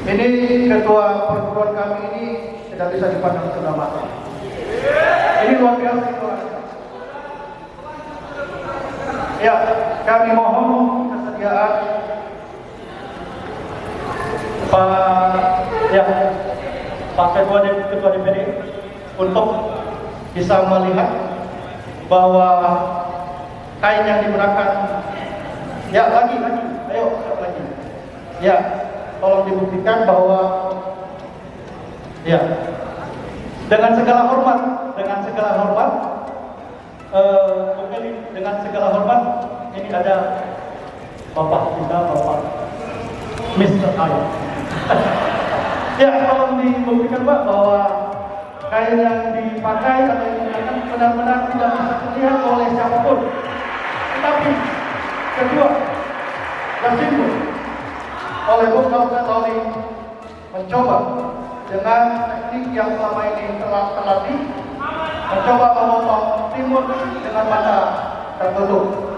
Ini ketua perguruan kami ini tidak bisa dipandang sebelah mata. Ini luar biasa itu. Ya, kami mohon kesediaan Pak Ketua DPD untuk bisa melihat bahwa kain yang digunakan, ya lagi, ayo lagi, ya tolong dibuktikan bahwa, ya dengan segala hormat, dengan segala hormat, ini ada Bapak kita, Bapak Mr. Ayo. Ya, tolong dibuktikan Pak bahwa kain yang dipakai atau yang digunakan benar-benar tidak bisa terlihat oleh siapapun. Tetapi kedua, tersimpul oleh Bung Kapolri mencoba dengan teknik yang selama ini telah terlatih, mencoba memotong timun dengan mata tertutup.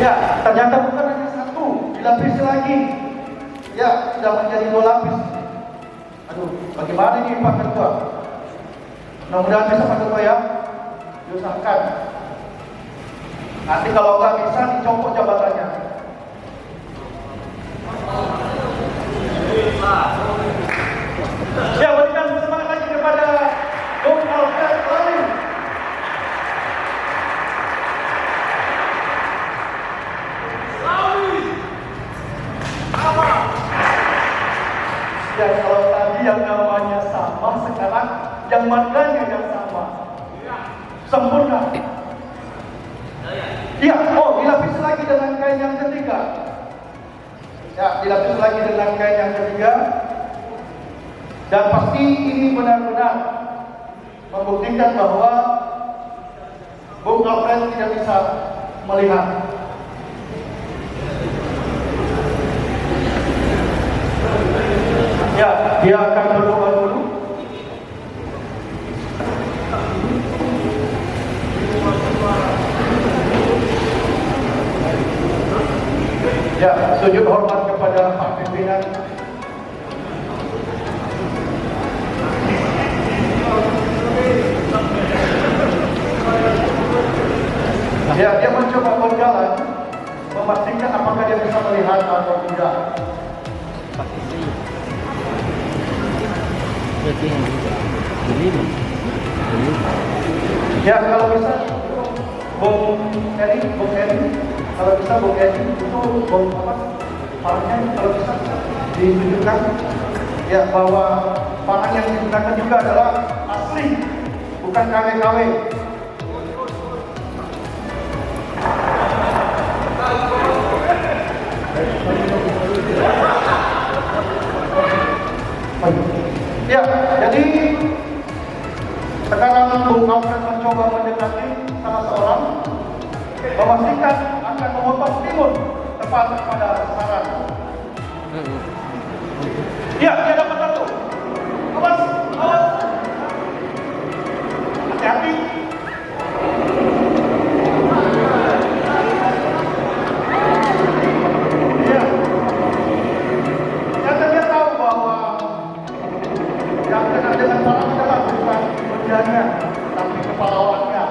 Ya, ternyata bukan hanya satu, dilapisi lagi. Ya, sudah menjadi 2 lapis. Aduh, bagaimana ini Pak Ketua? Mudah-mudahan bisa Pak Ketua ya, diusahakan. Nanti kalau nggak bisa dicopot jabatannya. Ya, berikan semangat lagi kepada Bung Alfred Lalu. Dan kalau tadi yang namanya sama, sekarang yang mananya yang sama. Sempurna. Iya, oh dilapis lagi dengan kain yang ketiga. Ya, dilapis lagi dengan kain yang ketiga. Dan pasti ini benar-benar membuktikan bahwa Bung Alfred tidak bisa melihat. Ya, dia akan berdoa dulu. Ya, sujud hormat kepada Pak pimpinan. Ya, dia mencoba berjalan, memastikan apakah dia bisa melihat atau tidak. Ya, kalau bisa Bung Eri, kalau bisa Bung Eri itu Bung apa? Parangnya kalau bisa ditunjukkan ya bahwa parang yang digunakan juga adalah asli, bukan KW-KW. Ya, jadi sekarang Bung Alfred mencoba mendekati salah seorang, memastikan akan memotong timun tepat pada sasaran. Ya, dia dapat satu. Awas, hati-hati. Ya, ternyata dia tahu bahwa yang kena dengan parang adalah bukan wajahnya, tapi kepalauannya.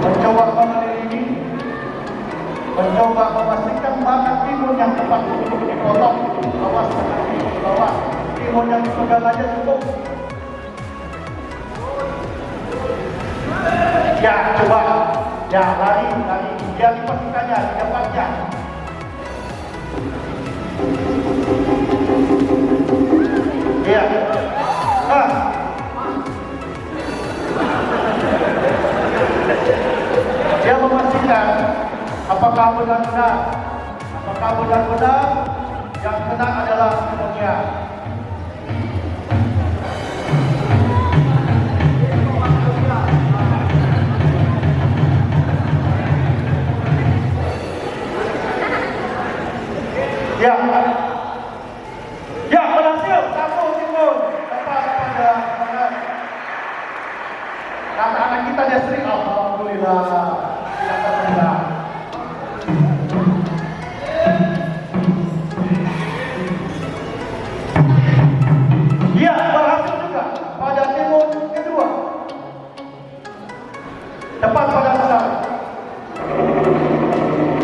Mencoba mengelilingi, mencoba memastikan mana timun yang tepat untuk dipotong. Awas dengan timun bawah, timun yang dipegang aja cukup. Ya, coba, ya lari, dia dipastikannya di depannya. Iya. Dia memastikan apakah benar-benar Maka benar-benar yang kena adalah pneumonia. Ya, ya berhasil. Satu timun dapat pada anak-anak kita dia sering. Alhamdulillah tidak terkena. Ya berhasil juga pada timun kedua. Tepat pada sasaran.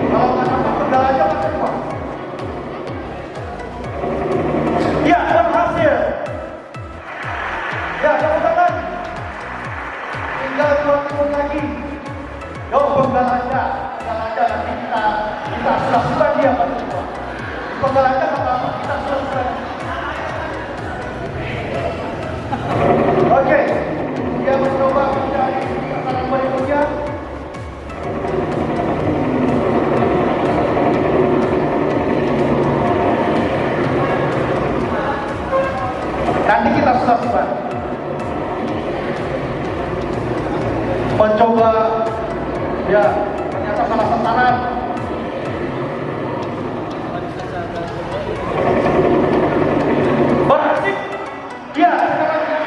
Kalau anak penggalanya kedua. Ya, berhasil. Ya, tepuk tangan. Tinggal 2 timun lagi. Yo, penggalanya nanti kita selesaikan dia pada semua. Penggalanya apa? Kita selesaikan. Oke, dia mencoba mencari sasaran berikutnya. Nanti kita selesaikan. Mencoba, ya ternyata salah sasaran. Berhasil. Ya, sekarang yang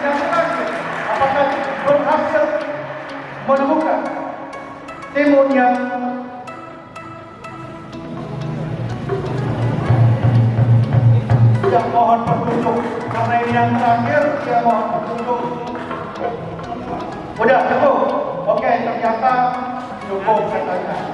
terakhir. Apakah berhasil menemukan timun yang mohon petunjuk, karena ini yang terakhir, dia mohon petunjuk. Udah cukup? Oke, ternyata cukup katanya.